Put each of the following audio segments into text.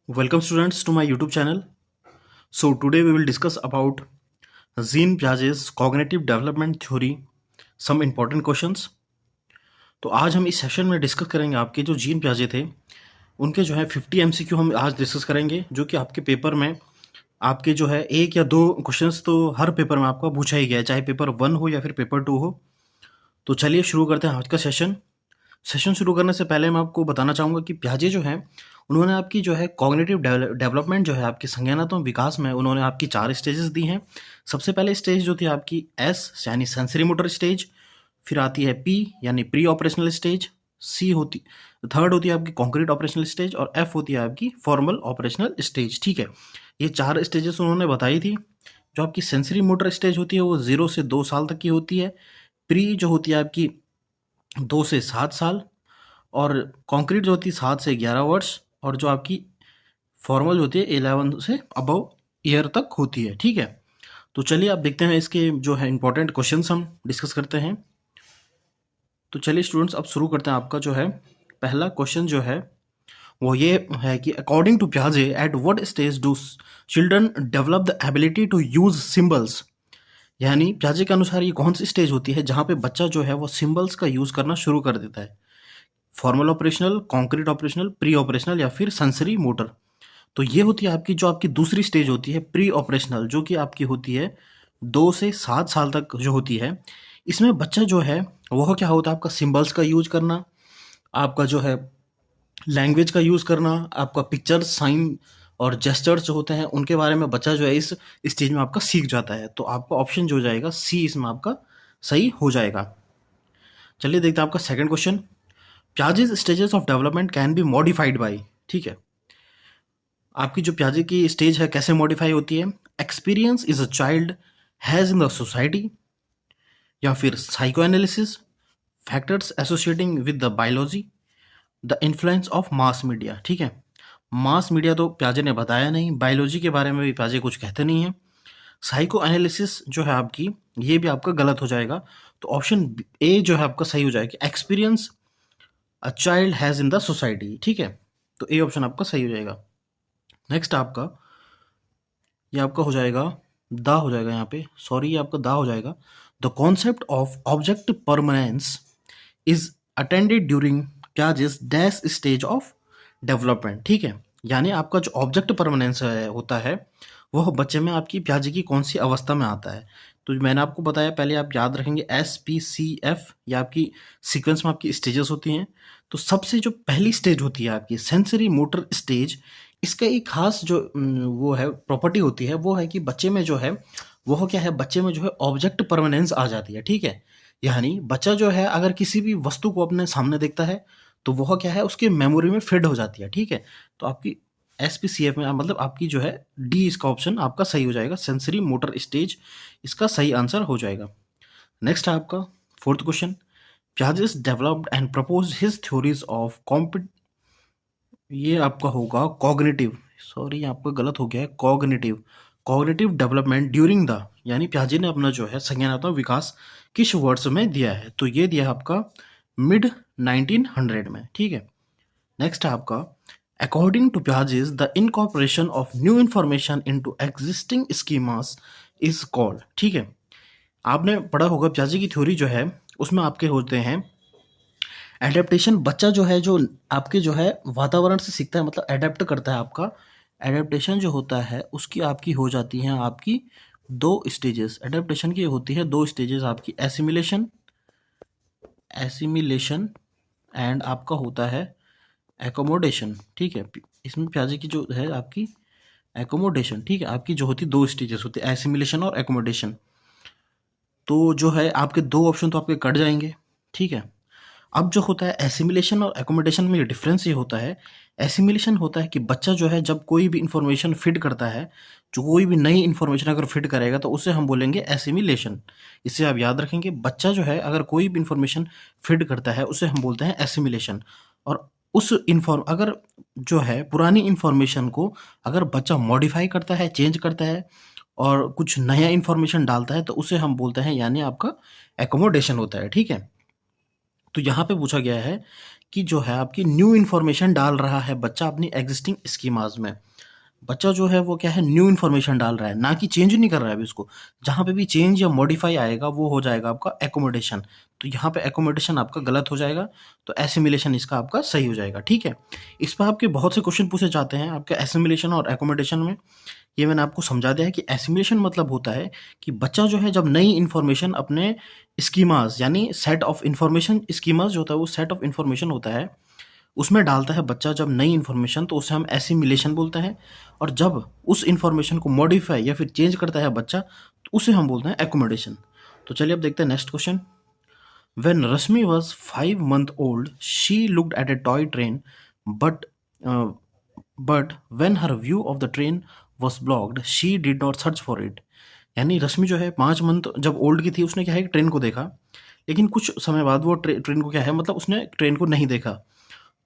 Welcome students to my YouTube channel. So today we will discuss about Jean Piaget's cognitive development theory, some important questions. तो आज हम इस session में discuss करेंगे आपके जो जीन प्याजे थे उनके जो है 50 एमसीक्यू हम आज डिस्कस करेंगे, जो कि आपके पेपर में आपके जो है एक या दो क्वेश्चंस तो हर पेपर में आपका पूछा ही गया है, चाहे पेपर 1 हो या फिर पेपर 2 हो। तो चलिए शुरू करते हैं आज का सेशन। सेशन शुरू करने से पहले मैं आपको बताना चाहूँगा कि प्याजे जो हैं उन्होंने आपकी जो है कॉग्निटिव डेवलपमेंट जो है आपकी संज्ञानात्मक विकास में उन्होंने आपकी 4 स्टेजेस दी हैं। सबसे पहले स्टेज जो थी आपकी एस यानी सेंसरी मोटर स्टेज, फिर आती है पी यानी प्री ऑपरेशनल स्टेज, सी होती थर्ड होती है आपकी कॉन्क्रीट ऑपरेशनल स्टेज और एफ होती है आपकी फॉर्मल ऑपरेशनल स्टेज। ठीक है, ये 4 स्टेजेस उन्होंने बताई थी। जो आपकी सेंसरी मोटर स्टेज होती है वो 0 से 2 साल तक की होती है, प्री जो होती है आपकी 2 से 7 साल, और कंक्रीट जो होती है 7 से 11 वर्ष, और जो आपकी फॉर्मल होती है 11 से अबव ईयर तक होती है। ठीक है, तो चलिए आप देखते हैं इसके जो है इंपॉर्टेंट क्वेश्चंस हम डिस्कस करते हैं। तो चलिए स्टूडेंट्स अब शुरू करते हैं। आपका जो है पहला क्वेश्चन जो है वो ये है कि अकॉर्डिंग टू प्याजे at what stage do children develop the ability to use symbols. यानी प्याजे के अनुसार ये कौन सी स्टेज होती है जहाँ पे बच्चा जो है वो सिंबल्स का यूज़ करना शुरू कर देता है? Formal operational, concrete operational, pre operational या फिर सेंसरी मोटर। तो ये होती है आपकी जो आपकी दूसरी स्टेज होती है प्री ऑपरेशनल, जो कि आपकी होती है 2 से 7 साल तक जो होती है। इसमें बच्चा जो है वह क्या होता है आपका सिंबल्स का यूज करना, आपका जो है लैंग्वेज का यूज़ करना, आपका पिक्चर्स, साइन और जेस्चर्स जो होते हैं उनके बारे में बच्चा जो है इस स्टेज में आपका सीख जाता है। तो आपका ऑप्शन जो हो जाएगा सी इसमें आपका सही हो जाएगा। चलिए देखते हैं आपका second question. Piaget's stages of development can be modified by. ठीक है, आपकी जो प्याजे की स्टेज है कैसे मॉडिफाई होती है? Experience is a child has in the society, या फिर psycho analysis, factors associating with the biology, the influence of mass media. ठीक है, मास मीडिया तो प्याजे ने बताया नहीं, बायोलॉजी के बारे में भी प्याजे कुछ कहते नहीं है, साइको एनालिसिस जो है आपकी ये भी आपका गलत हो जाएगा। तो ऑप्शन ए जो है आपका सही हो जाएगा, experience a child has in the society. ठीक है, तो ए ऑप्शन आपका सही हो जाएगा। नेक्स्ट आपका ये आपका हो जाएगा दा हो जाएगा, यहाँ पे सॉरी ये आपका दा हो जाएगा। The concept of object permanence is attended during Piaget's dash stage of development. ठीक है, यानी आपका जो ऑब्जेक्ट परमानेंस होता है वह बच्चे में आपकी प्याजे की कौन सी अवस्था में आता है? तो मैंने आपको बताया, पहले आप याद रखेंगे एस पी सी एफ, या आपकी सीक्वेंस में आपकी स्टेजेस होती हैं। तो सबसे जो पहली स्टेज होती है आपकी सेंसरी मोटर स्टेज, इसका एक खास जो वो है प्रॉपर्टी होती है, वो है कि बच्चे में जो है वह क्या है, बच्चे में जो है ऑब्जेक्ट परमानेंस आ जाती है। ठीक है, यानी बच्चा जो है अगर किसी भी वस्तु को अपने सामने देखता है तो वह क्या है उसकी मेमोरी में फिट हो जाती है। ठीक है, तो आपकी एस पी सी एफ में मतलब आपकी जो है डी इसका ऑप्शन आपका सही हो जाएगा, सेंसरी मोटर स्टेज इसका सही आंसर हो जाएगा। नेक्स्ट है आपका fourth question. Piaget's developed and propose his theories of compete, ये आपका होगा कॉग्निटिव, सॉरी आपका गलत हो गया है, cognitive cognitive development during the, यानी प्याजे ने अपना जो है संज्ञानात्मक विकास किस वर्ष में दिया है? तो ये दिया है आपका मिड 1900 में। ठीक है, नेक्स्ट है आपका according to Piaget's the incorporation of new information into existing schemas is called. ठीक है, आपने पढ़ा होगा प्याजे की थ्योरी जो है उसमें आपके होते हैं एडेप्टेशन। बच्चा जो है जो आपके जो है वातावरण से सीखता है, मतलब एडेप्ट करता है। आपका एडेप्टेशन जो होता है उसकी आपकी हो जाती हैं आपकी 2 स्टेजेस। एडेप्टेशन की होती है 2 स्टेजेस आपकी, एसिमिलेशन एसिमिलेशन एंड आपका होता है एकोमोडेशन। ठीक है, इसमें प्याजे की जो है आपकी एकोमोडेशन। ठीक है, आपकी जो होती 2 स्टेजेस होती है, एसिमिलेशन और एकोमोडेशन। तो जो है आपके 2 ऑप्शन तो आपके कट जाएंगे। ठीक है, अब जो होता है एसिमिलेशन और एकोमोडेशन में ये डिफरेंस ये होता है, एसिमिलेशन होता है कि बच्चा जो है जब कोई भी इंफॉर्मेशन फिट करता है, जो कोई भी नई इंफॉर्मेशन अगर फिट करेगा तो उसे हम बोलेंगे एसिमिलेशन। इसे आप याद रखेंगे, बच्चा जो है अगर कोई भी इंफॉर्मेशन फिट करता है उसे हम बोलते हैं एसिमिलेशन। और उस अगर जो है पुरानी इंफॉर्मेशन को अगर बच्चा मॉडिफाई करता है, चेंज करता है और कुछ नया इंफॉर्मेशन डालता है तो उसे हम बोलते हैं यानी आपका एकोमोडेशन होता है। ठीक है, तो यहाँ पे पूछा गया है कि जो है आपकी न्यू इन्फॉर्मेशन डाल रहा है बच्चा अपनी एग्जिस्टिंग स्कीमाज में। बच्चा जो है वो क्या है, न्यू इन्फॉर्मेशन डाल रहा है, ना कि चेंज नहीं कर रहा है अभी उसको। जहाँ पे भी चेंज या मॉडिफाई आएगा वो हो जाएगा आपका एकोमोडेशन। तो यहाँ पे एकोमोडेशन आपका गलत हो जाएगा, तो एसिमिलेशन इसका आपका सही हो जाएगा। ठीक है, इस पर आपके बहुत से क्वेश्चन पूछे जाते हैं आपके एसिमिलेशन और एकोमोडेशन में। ये मैंने आपको समझा दिया है कि एसिमिलेशन मतलब होता है कि बच्चा जो है जब नई इन्फॉर्मेशन अपने स्कीमाज, यानी सेट ऑफ इन्फॉर्मेशन, स्कीमाज जो होता है वो सेट ऑफ इन्फॉर्मेशन होता है, उसमें डालता है बच्चा जब नई इन्फॉर्मेशन, तो उसे हम एसिमिलेशन बोलते हैं। और जब उस इन्फॉर्मेशन को मॉडिफाई या फिर चेंज करता है बच्चा, तो उसे हम बोलते हैं एकोमोडेशन। तो चलिए अब देखते हैं next question. When Rashmi was 5 months old, she looked at a toy train, but uh, but when her view of the train was blocked, she did not search for it. यानी रश्मि जो है 5 month जब old की थी, उसने क्या है train को देखा, लेकिन कुछ समय बाद वो ट्रेन को क्या है, मतलब उसने ट्रेन को नहीं देखा,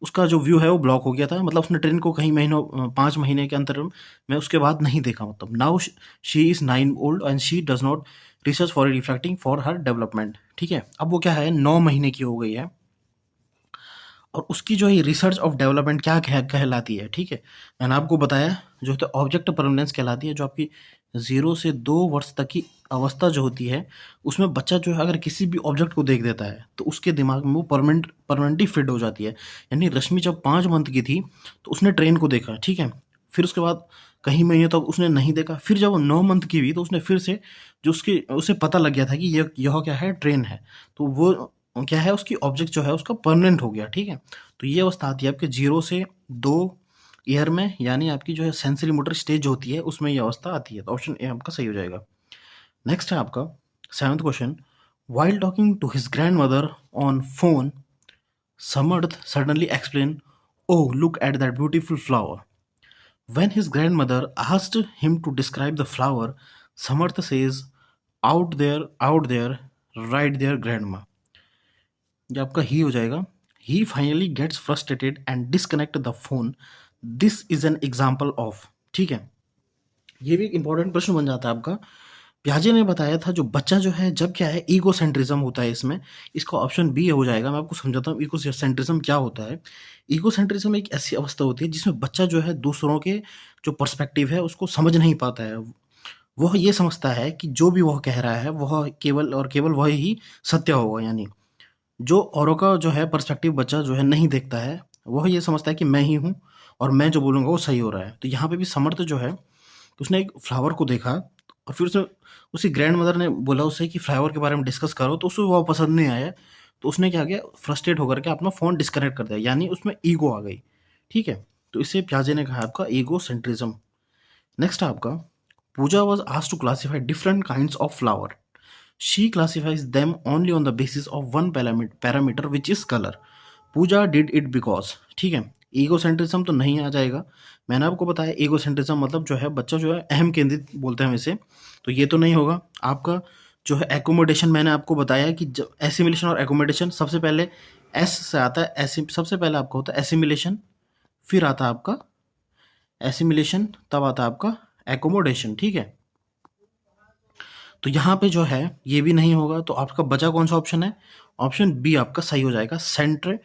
उसका जो व्यू है वो ब्लॉक हो गया था। मतलब उसने ट्रेन को कहीं महीनों 5 महीने के अंतर में उसके बाद नहीं देखा। मतलब now she is 9 old and she does not research for reflecting for her development. ठीक है, अब वो क्या है 9 महीने की हो गई है, और उसकी जो है रिसर्च ऑफ डेवलपमेंट क्या कहलाती है। ठीक है, मैंने आपको बताया जो है ऑब्जेक्ट परमानेंस कहलाती है, जो आपकी 0 से 2 वर्ष तक की अवस्था जो होती है, उसमें बच्चा जो है अगर किसी भी ऑब्जेक्ट को देख देता है तो उसके दिमाग में वो परमानेंटली फिट हो जाती है। यानी रश्मि जब 5 मंथ की थी तो उसने ट्रेन को देखा, ठीक है, फिर उसके बाद कहीं महीने तक उसने नहीं देखा, फिर जब वो 9 मंथ की हुई तो उसने फिर से जो उसके उसे पता लग गया था कि यह क्या है, ट्रेन है, तो वो क्या है, उसकी ऑब्जेक्ट जो है उसका परमानेंट हो गया। ठीक है, तो ये अवस्था आती है आपके 0 से 2 ईयर में, यानी आपकी जो है सेंसरी मोटर स्टेज होती है, उसमें ये अवस्था आती है। तो ऑप्शन ए आपका सही हो जाएगा। नेक्स्ट है आपका 7th question. While talking to his grandmother on phone, Samarth suddenly explain, oh look at that beautiful flower. When his grandmother asked him to describe the flower, Samarth says, out there, right there, grandma. ये आपका ही हो जाएगा। He finally gets frustrated and disconnect the phone. This is an example of। ठीक है, ये भी एक important प्रश्न बन जाता है आपका। प्याजे ने बताया था जो बच्चा जो है जब क्या है ईगो सेंट्रिज्म होता है इसमें, इसका ऑप्शन बी हो जाएगा। मैं आपको समझाता हूँ ईगो सेंट्रिज्म क्या होता है। ईगो सेंट्रिज्म एक ऐसी अवस्था होती है जिसमें बच्चा जो है दूसरों के जो पर्सपेक्टिव है उसको समझ नहीं पाता है। वह ये समझता है कि जो भी वह कह रहा है वह केवल और केवल वह ही सत्य होगा। यानी जो औरों का जो है पर्सपेक्टिव बच्चा जो है नहीं देखता है, वह ये समझता है कि मैं ही हूँ और मैं जो बोलूँगा वो सही हो रहा है। तो यहाँ पे भी समर्थ जो है, तो उसने एक फ्लावर को देखा और फिर उसे उसकी ग्रैंड मदर ने बोला उसे कि फ्लावर के बारे में डिस्कस करो, तो उसे वो पसंद नहीं आया। तो उसने क्या किया, फ्रस्ट्रेट होकर के अपना फ़ोन डिस्कनेक्ट कर दिया, यानी उसमें ईगो आ गई। ठीक है, तो इसे प्याजे ने कहा आपका ईगो सेंट्रिज्म। नेक्स्ट है आपका, Pooja was asked to classify different kinds of flower. She classifies them only on the basis of one parameter which is color. Puja did it because. ठीक है, ईगोसेंट्रिज्म तो नहीं आ जाएगा। मैंने आपको बताया ईगोसेंट्रिज्म मतलब जो है बच्चा जो है अहम केंद्रित बोलते हैं हम इसे, तो ये तो नहीं होगा। आपका जो है एकोमोडेशन, मैंने आपको बताया कि एसिमिलेशन और एकोमोडेशन सबसे पहले एस से आता है। सबसे पहले आपका होता है एसिमिलेशन, फिर आता है आपका एसिमिलेशन, तब आता है आपका एकोमोडेशन। ठीक है, तो यहाँ पे जो है ये भी नहीं होगा, तो आपका बचा कौन सा ऑप्शन है, ऑप्शन बी आपका सही हो जाएगा। सेंटर,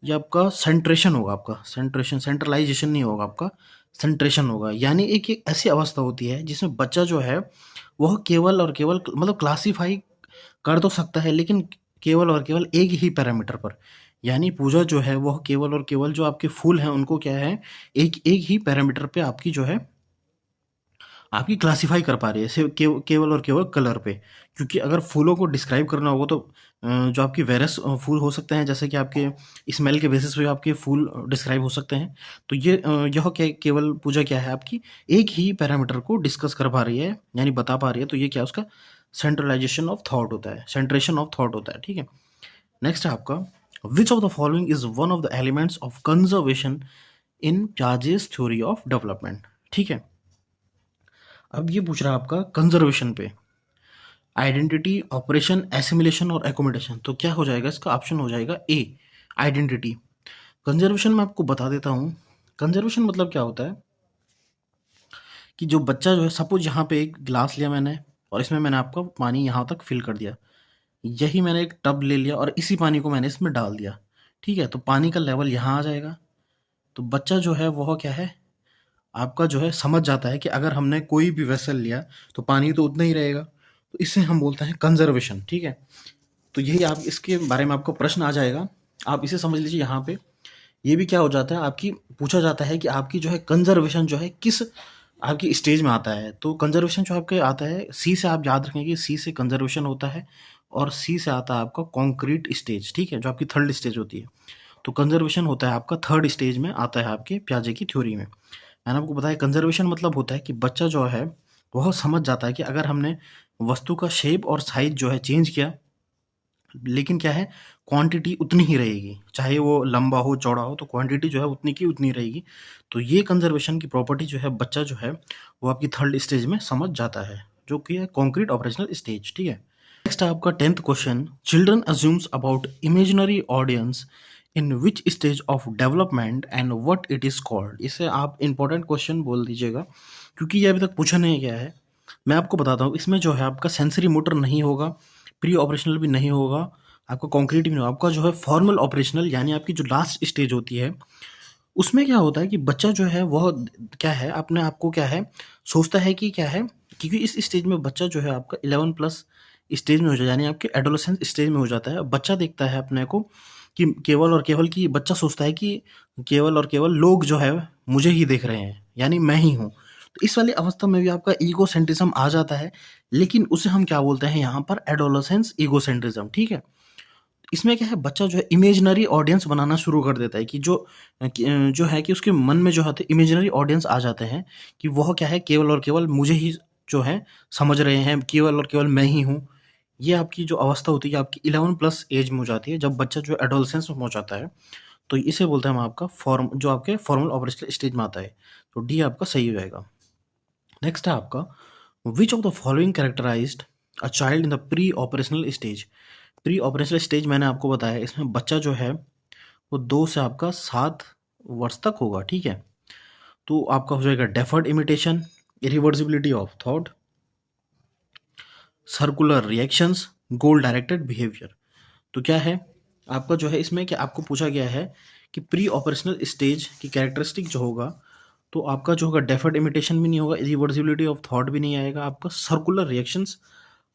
ये आपका सेंट्रेशन होगा, आपका सेंट्रेशन, सेंट्रलाइजेशन नहीं होगा, आपका सेंट्रेशन होगा। यानी एक ऐसी अवस्था होती है जिसमें बच्चा जो है वह केवल और केवल मतलब क्लासीफाई कर तो सकता है, लेकिन केवल और केवल एक ही पैरामीटर पर। यानी पूजा जो है वह केवल और केवल जो आपके फूल हैं उनको क्या है, एक एक ही पैरामीटर पे आपकी जो है आपकी क्लासिफाई कर पा रही है, सिर्फ केवल और केवल कलर पे। क्योंकि अगर फूलों को डिस्क्राइब करना होगा तो जो आपकी वेरस फूल हो सकते हैं, जैसे कि आपके स्मेल के बेसिस पे आपके फूल डिस्क्राइब हो सकते हैं। तो यह केवल पूजा क्या है आपकी एक ही पैरामीटर को डिस्कस कर पा रही है, यानी बता पा रही है। तो ये क्या उसका सेंट्रलाइजेशन ऑफ थॉट होता है, सेंट्रेशन ऑफ थॉट होता है। ठीक है, नेक्स्ट है आपका, which of the following is one of the elements of conservation in Piaget's theory of development. ठीक है, अब ये पूछ रहा है आपका कंजर्वेशन पे, आइडेंटिटी, ऑपरेशन, एसिमिलेशन और एकोमोडेशन। तो क्या हो जाएगा, इसका ऑप्शन हो जाएगा ए आइडेंटिटी। कंजर्वेशन में आपको बता देता हूँ, कंजर्वेशन मतलब क्या होता है कि जो बच्चा जो है, सपोज यहाँ पे एक गिलास लिया मैंने और इसमें मैंने आपका पानी यहाँ तक फिल कर दिया, यही मैंने एक टब ले लिया और इसी पानी को मैंने इसमें डाल दिया। ठीक है, तो पानी का लेवल यहाँ आ जाएगा। तो बच्चा जो है वह क्या है, आपका जो है समझ जाता है कि अगर हमने कोई भी वेसल लिया तो पानी तो उतना ही रहेगा। तो इसे हम बोलते हैं कंजर्वेशन। ठीक है, तो यही आप इसके बारे में आपको प्रश्न आ जाएगा, आप इसे समझ लीजिए। यहाँ पे ये भी क्या हो जाता है, आपकी पूछा जाता है कि आपकी जो है कंजर्वेशन जो है किस आपकी स्टेज में आता है। तो कंजर्वेशन जो आपके आता है सी से, आप याद रखें कि सी से कंजर्वेशन होता है और सी से आता है आपका कॉन्क्रीट स्टेज। ठीक है, जो आपकी थर्ड स्टेज होती है। तो कंजर्वेशन होता है आपका थर्ड स्टेज में आता है आपके प्याजे की थ्योरी में। मैंने आपको बताया कंजर्वेशन मतलब होता है कि बच्चा जो है वह समझ जाता है कि अगर हमने वस्तु का शेप और साइज जो है चेंज किया, लेकिन क्या है क्वांटिटी उतनी ही रहेगी, चाहे वो लंबा हो चौड़ा हो, तो क्वांटिटी जो है उतनी की उतनी रहेगी। तो ये कंजर्वेशन की प्रॉपर्टी जो है बच्चा जो है वो आपकी थर्ड स्टेज में समझ जाता है, जो कि है कॉन्क्रीट ऑपरेशनल स्टेज। ठीक है, नेक्स्ट आपका 10th question, children assumes about imaginary audience in which stage of development and what it is called. इसे आप इंपॉर्टेंट क्वेश्चन बोल दीजिएगा, क्योंकि ये अभी तक पूछा नहीं गया है। मैं आपको बताता हूँ, इसमें जो है आपका सेंसरी मोटर नहीं होगा, प्री ऑपरेशनल भी नहीं होगा, आपका कॉन्क्रीट भी नहीं होगा। आपका जो है फॉर्मल ऑपरेशनल, यानी आपकी जो लास्ट स्टेज होती है, उसमें क्या होता है कि बच्चा जो है वह क्या है अपने आप को क्या है सोचता है कि क्या है, क्योंकि इस स्टेज में बच्चा जो है आपका 11 प्लस स्टेज में हो जाता है, यानी आपके एडोलेसेंस स्टेज में हो जाता है। बच्चा देखता है अपने को कि केवल और केवल कि बच्चा सोचता है कि केवल और केवल लोग जो है मुझे ही देख रहे हैं, यानी मैं ही हूँ। तो इस वाली अवस्था में भी आपका ईगोसेंट्रिज्म आ जाता है, लेकिन उसे हम क्या बोलते हैं यहाँ पर, एडोलेसेंस ईगोसेंट्रिज्म। ठीक है, इसमें क्या है बच्चा जो है इमेजिनरी ऑडियंस बनाना शुरू कर देता है कि जो है कि उसके मन में जो है इमेजिनरी ऑडियंस आ जाते हैं कि वह क्या है केवल और केवल मुझे ही जो है समझ रहे हैं, केवल और केवल मैं ही हूँ। ये आपकी जो अवस्था होती है आपकी 11 प्लस एज में हो जाती है, जब बच्चा जो है एडोलसेंस में पहुंच जाता है। तो इसे बोलते हैं हम आपका फॉर्म, जो आपके फॉर्मल ऑपरेशनल स्टेज में आता है। तो डी आपका सही हो जाएगा। नेक्स्ट है आपका, which of the following characterized a child in the pre operational stage. Pre operational stage मैंने आपको बताया, इसमें बच्चा जो है वो 2 से आपका 7 वर्ष तक होगा। ठीक है, तो आपका हो जाएगा deferred imitation, irreversibility of thought, circular reactions, goal directed behaviour. तो क्या है आपका जो है इसमें क्या आपको पूछा गया है कि प्री ऑपरेशनल स्टेज की कैरेक्टरिस्टिक जो होगा, तो आपका जो होगा डेफर्ड इमिटेशन भी नहीं होगा, इरिवर्सिबिलिटी ऑफ थॉट भी नहीं आएगा, आपका सर्कुलर रिएक्शंस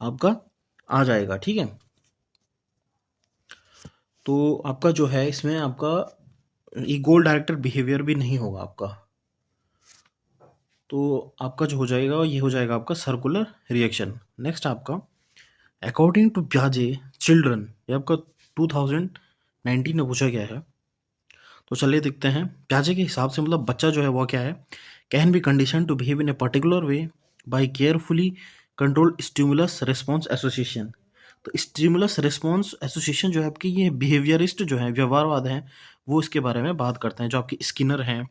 आपका आ जाएगा। ठीक है, तो आपका जो है इसमें आपका ये गोल डायरेक्टेड बिहेवियर भी नहीं होगा आपका। तो आपका जो हो जाएगा ये हो जाएगा आपका सर्कुलर रिएक्शन। नेक्स्ट आपका, अकॉर्डिंग टू प्याजे चिल्ड्रन, ये आपका 2019 में पूछा गया है। तो चलिए देखते हैं प्याजे के हिसाब से, मतलब बच्चा जो है वो क्या है, can be condition to behave in a particular way by carefully control stimulus response association. तो स्टिमुलस रिस्पॉन्स एसोसिएशन जो है आपकी, ये बिहेवियरिस्ट जो है व्यवहारवाद हैं, वो इसके बारे में बात करते हैं, जो आपकी स्किनर हैं।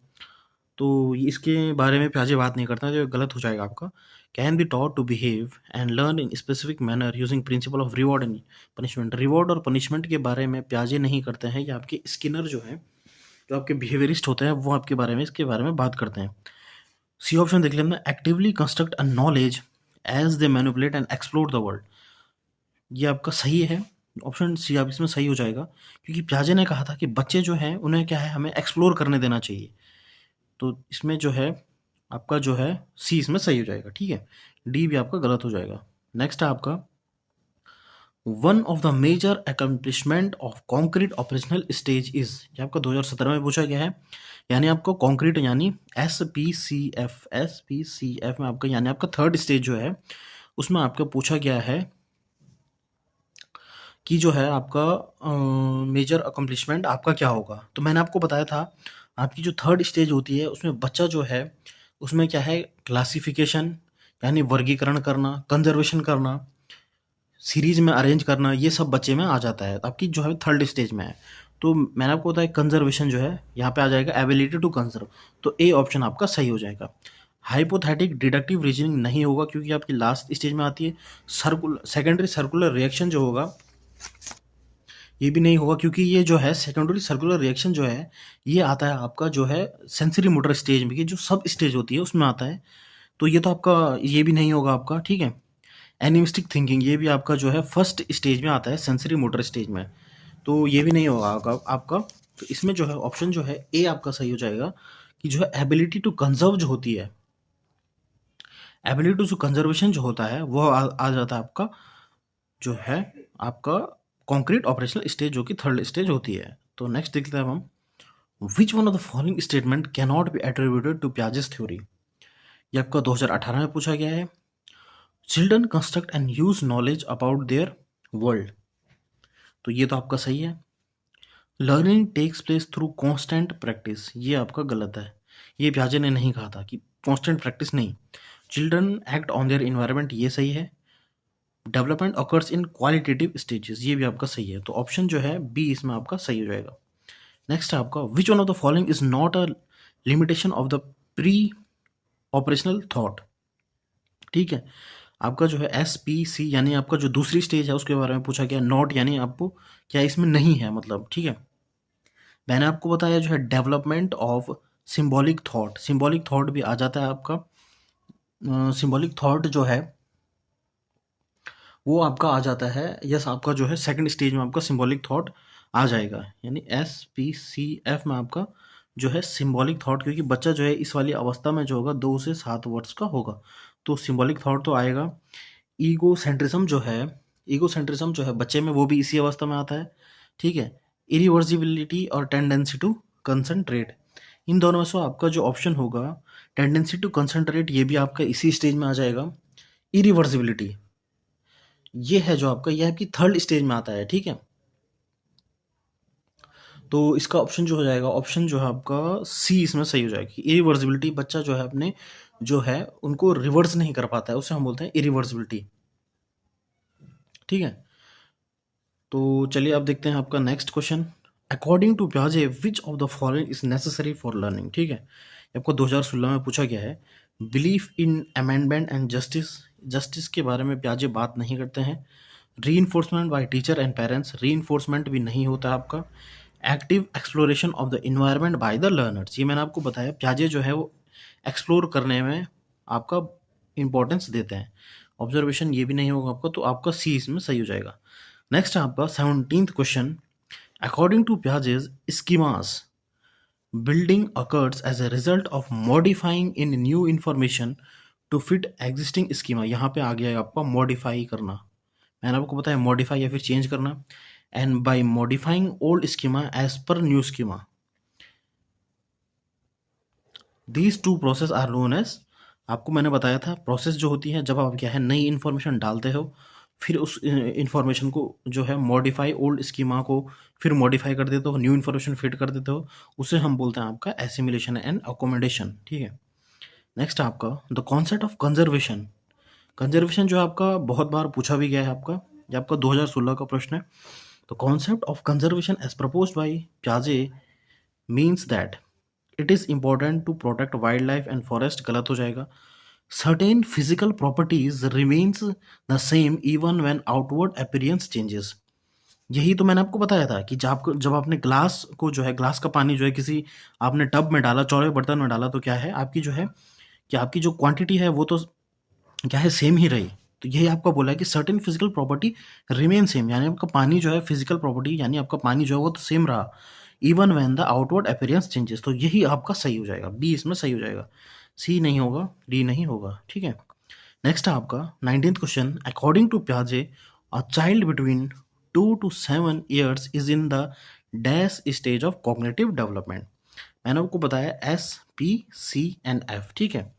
तो ये इसके बारे में प्याजे बात नहीं करता, जो गलत हो जाएगा आपका। Can be taught to behave and learn in specific manner using principle of reward and punishment. Reward और पनिशमेंट के बारे में प्याजे नहीं करते हैं, ये आपके स्किनर जो है, जो आपके बिहेवियरिस्ट होते हैं, वो आपके बारे में इसके बारे में बात करते हैं। सी ऑप्शन देख लेना, actively construct a knowledge as they manipulate and explore the world. ये आपका सही है, ऑप्शन सी आप इसमें सही हो जाएगा, क्योंकि प्याजे ने कहा था कि बच्चे जो हैं उन्हें क्या है हमें एक्सप्लोर करने देना चाहिए। तो इसमें जो है आपका जो है सी इसमें सही हो जाएगा। ठीक है, डी भी आपका गलत हो जाएगा। नेक्स्ट है आपका, one of the major accomplishment of concrete operational stage is. ये आपका 2017 में पूछा गया है, यानी आपको कॉन्क्रीट यानी एस पी सी एफ में आपका, यानी आपका थर्ड स्टेज जो है उसमें आपका पूछा गया है कि जो है आपका मेजर अकम्पलिशमेंट आपका क्या होगा। तो मैंने आपको बताया था आपकी जो थर्ड स्टेज होती है उसमें बच्चा जो है उसमें क्या है क्लासिफिकेशन, यानी वर्गीकरण करना, कंजर्वेशन करना, सीरीज में अरेंज करना, ये सब बच्चे में आ जाता है। तो आपकी जो है थर्ड स्टेज में है। तो मैंने आपको बताया कंजर्वेशन जो है यहाँ पे आ जाएगा एबिलिटी टू कंजर्व। तो ए ऑप्शन आपका सही हो जाएगा। हाइपोथेटिक डिडक्टिव रीजनिंग नहीं होगा, क्योंकि आपकी लास्ट स्टेज में आती है। सेकेंडरी सर्कुलर रिएक्शन जो होगा ये भी नहीं होगा, क्योंकि ये जो है सेकेंडरी सर्कुलर रिएक्शन जो है ये आता है आपका जो है सेंसरी मोटर स्टेज में, की जो सब स्टेज होती है उसमें आता है। तो ये तो आपका ये भी नहीं होगा आपका। ठीक है, एनिमिस्टिक थिंकिंग ये भी आपका जो है फर्स्ट स्टेज में आता है, सेंसरी मोटर स्टेज में। तो ये भी नहीं होगा आपका। तो इसमें जो है ऑप्शन जो है ए आपका सही हो जाएगा, कि जो है एबिलिटी टू कंजर्व जो होती है, एबिलिटी टू कंजर्वेशन जो होता है वो आ जाता है आपका, जो है आपका कॉन्क्रीट ऑपरेशनल स्टेज, जो कि थर्ड स्टेज होती है। तो नेक्स्ट देखते हैं हम, which one of the following statement can not be attributed to Piaget's theory. ये आपका 2018 में पूछा गया है। Children construct and use knowledge about their world, तो ये तो आपका सही है। Learning takes place through constant practice, ये आपका गलत है। ये पियाजे ने नहीं कहा था कि कॉन्स्टेंट प्रैक्टिस नहीं। Children act on their environment, ये सही है। Development occurs in qualitative stages, ये भी आपका सही है। तो ऑप्शन जो है बी इसमें आपका सही हो जाएगा। नेक्स्ट है आपका, विच one of the following is not a limitation of the pre operational thought. ठीक है, आपका जो है एस पी सी यानी आपका जो दूसरी स्टेज है उसके बारे में पूछा गया। नॉट यानी आपको क्या इसमें नहीं है मतलब, ठीक है। मैंने आपको बताया जो है development of symbolic thought, symbolic thought भी आ जाता है आपका। सिंबॉलिक थॉट जो है वो आपका आ जाता है, यस आपका जो है सेकंड स्टेज में आपका सिंबॉलिक थॉट आ जाएगा, यानी एस पी सी एफ में आपका जो है सिंबॉलिक थॉट, क्योंकि बच्चा जो है इस वाली अवस्था में जो होगा 2 से 7 वर्ष का होगा, तो सिंबॉलिक थॉट तो आएगा। ईगो सेंट्रिज्म जो है, ईगो सेंट्रिज्म जो है बच्चे में वो भी इसी अवस्था में आता है, ठीक है। इरिवर्सिबिलिटी और टेंडेंसी टू कंसंट्रेट, इन दोनों में से आपका जो ऑप्शन होगा टेंडेंसी टू कंसंट्रेट, ये भी आपका इसी स्टेज में आ जाएगा। इरिवर्सिबिलिटी ये है जो आपका, यह आपकी थर्ड स्टेज में आता है, ठीक है। तो इसका ऑप्शन जो हो जाएगा, ऑप्शन जो है आपका सी इसमें सही हो जाएगी। इरिवर्सिबिलिटी, बच्चा जो है अपने जो है उनको रिवर्स नहीं कर पाता है, उसे हम बोलते हैं इरिवर्सिबिलिटी, ठीक है। तो चलिए अब देखते हैं आपका नेक्स्ट क्वेश्चन। अकॉर्डिंग टू पियाजे which of the following is necessary for learning, ठीक है। आपको 2016 में पूछा गया है। Belief in amendment and justice, justice के बारे में पियाजे बात नहीं करते हैं। Reinforcement by teacher and parents, reinforcement भी नहीं होता है आपका। Active exploration of the environment by the learners, ये मैंने आपको बताया पियाजे जो है वो एक्सप्लोर करने में आपका इंपॉर्टेंस देते हैं। ऑब्जर्वेशन ये भी नहीं होगा आपका, तो आपका सी इसमें सही हो जाएगा। नेक्स्ट है आपका 17th question. According to Piaget's schemas building occurs as a result of modifying in new information to fit existing schema, यहाँ पे आ गया है आपका मॉडिफाई करना, मैंने आपको बताया मॉडिफाई या फिर चेंज करना। And by modifying old schema as per new schema, these two process are known as, आपको मैंने बताया था प्रोसेस जो होती है जब आप क्या है नई इन्फॉर्मेशन डालते हो, फिर उस इन्फॉर्मेशन को जो है मॉडिफाई ओल्ड स्कीमा को फिर मॉडिफाई कर देते हो, न्यू इन्फॉर्मेशन फिट कर देते हो, उसे हम बोलते हैं आपका एसिमिलेशन एंड अकोमोडेशन, ठीक है। नेक्स्ट आपका the concept of conservation, conservation जो आपका बहुत बार पूछा भी गया है आपका, ये आपका 2016 का प्रश्न है। तो concept of conservation as proposed by पियाजे means that it is important to protect wildlife and forest, गलत हो जाएगा। Certain physical properties remains the same even when outward appearance changes, यही तो मैंने आपको बताया था कि जब आपने ग्लास को जो है, ग्लास का पानी जो है किसी आपने टब में डाला, चौड़े बर्तन में डाला, तो क्या है आपकी जो है कि आपकी जो क्वांटिटी है वो तो क्या है सेम ही रही। तो यही आपका बोला है कि certain physical property remain same, यानी आपका पानी जो है फिजिकल प्रॉपर्टी यानी आपका पानी जो है वो तो सेम रहा even when the outward appearance changes, तो यही आपका सही हो जाएगा, बी इसमें सही हो जाएगा, सी नहीं होगा, डी नहीं होगा, ठीक है। नेक्स्ट है आपका 19th क्वेश्चन। अकॉर्डिंग टू पियाजे a child between 2 to 7 years is in the dash stage of cognitive development, मैंने आपको बताया S P C and F, ठीक है।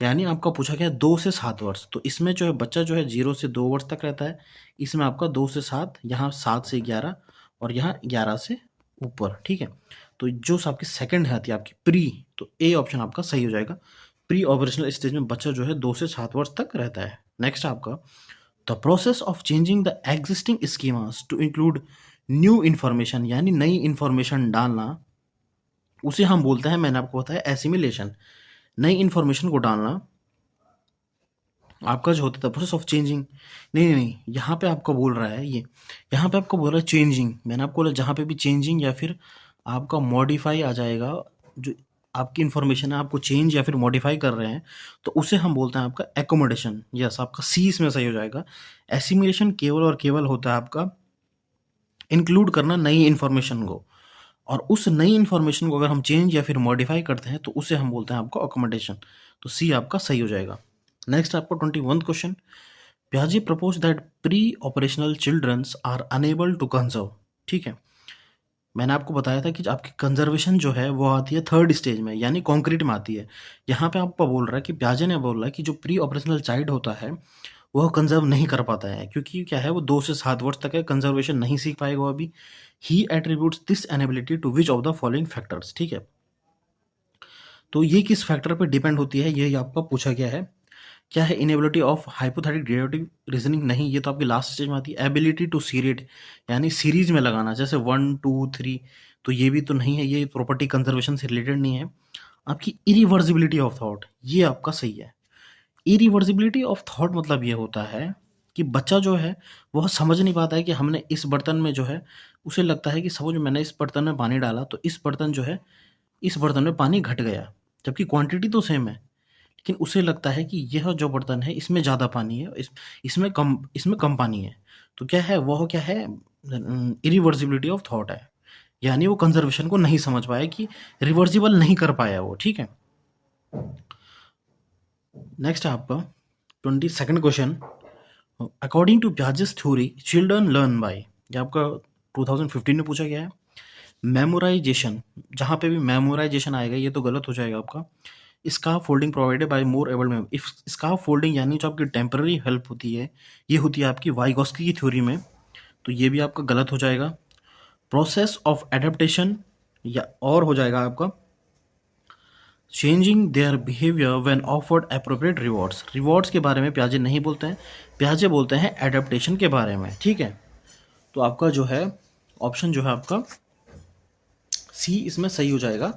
यानी आपका पूछा गया 2 से 7 वर्ष, तो इसमें जो है बच्चा जो है 0 से 2 वर्ष तक रहता है, इसमें आपका 2 से 7, यहाँ 7 से 11 और यहाँ 11 से ऊपर, ठीक है। तो जो आपकी सेकंड है आती है आपकी प्री, तो ए ऑप्शन आपका सही हो जाएगा। प्री ऑपरेशनल स्टेज में बच्चा जो है 2 से 7 वर्ष तक रहता है। नेक्स्ट आपका the process of changing the existing schemas to include new information, यानी नई इन्फॉर्मेशन डालना, उसे हम बोलते हैं, मैंने आपको बताया एसिमिलेशन। नई इन्फॉर्मेशन को डालना आपका जो होता था प्रोसेस ऑफ चेंजिंग, नहीं, यहाँ पे आपका बोल रहा है ये, यहाँ पे आपको बोल रहा है चेंजिंग, मैंने आपको बोला जहाँ पे भी चेंजिंग या फिर आपका मॉडिफाई आ जाएगा, जो आपकी इन्फॉर्मेशन है आपको चेंज या फिर मॉडिफाई कर रहे हैं, तो उसे हम बोलते हैं आपका एकोमोडेशन, यस आपका सी इसमें सही हो जाएगा। एसिमिलेशन केवल और केवल होता है आपका इंक्लूड करना नई इन्फॉर्मेशन को, और उस नई इन्फॉर्मेशन को अगर हम चेंज या फिर मॉडिफाई करते हैं तो उसे हम बोलते हैं आपको अकोमोडेशन। तो सी आपका सही हो जाएगा। नेक्स्ट आपका 21 क्वेश्चन, प्याजे propose that pre operational childrens are unable to conserve. ठीक है, मैंने आपको बताया था कि आपकी कंजर्वेशन जो है वो आती है थर्ड स्टेज में, यानी कॉन्क्रीट में आती है। यहाँ पे आपको बोल रहा है कि प्याजे ने बोल रहा है कि जो प्री ऑपरेशनल चाइल्ड होता है वह कंजर्व नहीं कर पाता है, क्योंकि क्या है वो 2 से 7 वर्ष तक है, कंजर्वेशन नहीं सीख पाएगा वो अभी। He attributes this inability to which of the following factors. ठीक है, तो ये किस फैक्टर पर डिपेंड होती है, ये आपका पूछा गया है। क्या है, inability of hypothetic derivative reasoning, नहीं, ये तो आपकी लास्ट स्टेज में आती है। एबिलिटी टू सीरीड, यानी सीरीज में लगाना, जैसे 1 2 3, तो ये भी तो नहीं है, ये प्रॉपर्टी कंजर्वेशन से रिलेटेड नहीं है। आपकी इरिवर्सिबिलिटी ऑफ थॉट, ये आपका सही है। इरिवर्सिबिलिटी ऑफ थॉट मतलब ये होता है कि बच्चा जो है वह समझ नहीं पाता है कि हमने इस बर्तन में जो है, उसे लगता है कि समझ मैंने इस बर्तन में पानी डाला तो इस बर्तन जो है, इस बर्तन में पानी घट गया, जबकि क्वांटिटी तो सेम है, लेकिन उसे लगता है कि यह जो बर्तन है इसमें ज़्यादा पानी है, इसमें कम पानी है। तो क्या है, वह क्या है, इरिवर्सिबिलिटी ऑफ थॉट है, यानी वो कंजर्वेशन को नहीं समझ पाया कि रिवर्सिबल नहीं कर पाया वो। ठीक है, नेक्स्ट है आपका 22nd question, according to Piaget's theory children learn by, ये आपका 2015 में पूछा गया है। मेमोराइजेशन, जहाँ पे भी मेमोराइजेशन आएगा ये तो गलत हो जाएगा आपका। Scarf folding provided by more able ma'am, if scarf folding यानी जो आपकी टेम्पररी हेल्प होती है ये होती है आपकी वाइगॉस्की की थ्योरी में, तो ये भी आपका गलत हो जाएगा। प्रोसेस ऑफ एडेप्टेशन, या और हो जाएगा आपका changing their behaviour when offered appropriate rewards. Rewards के बारे में प्याजे नहीं बोलते हैं, प्याजे बोलते हैं एडेप्टेशन के बारे में। ठीक है, तो आपका जो है ऑप्शन जो है आपका सी इसमें सही हो जाएगा।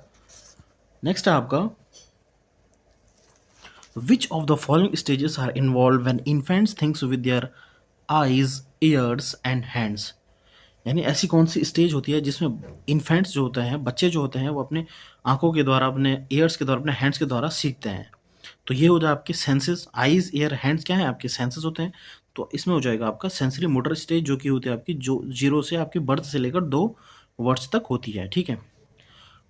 नेक्स्ट है आपका, which of the following stages are involve when infants thinks with their eyes, ears and hands, यानी ऐसी कौन सी स्टेज होती है जिसमें इन्फेंट्स जो होते हैं, बच्चे जो होते हैं, वो अपने आंखों के द्वारा, अपने ईयर्स के द्वारा, अपने हैंड्स के द्वारा सीखते हैं। तो ये हो जाए आपके सेंसेस, आईज ईयर हैंड्स क्या है आपके सेंसेस होते हैं। तो इसमें हो जाएगा आपका सेंसरी मोटर स्टेज, जो कि होती है आपकी जो 0 से आपकी बर्थ से लेकर 2 वर्ष तक होती है। ठीक है,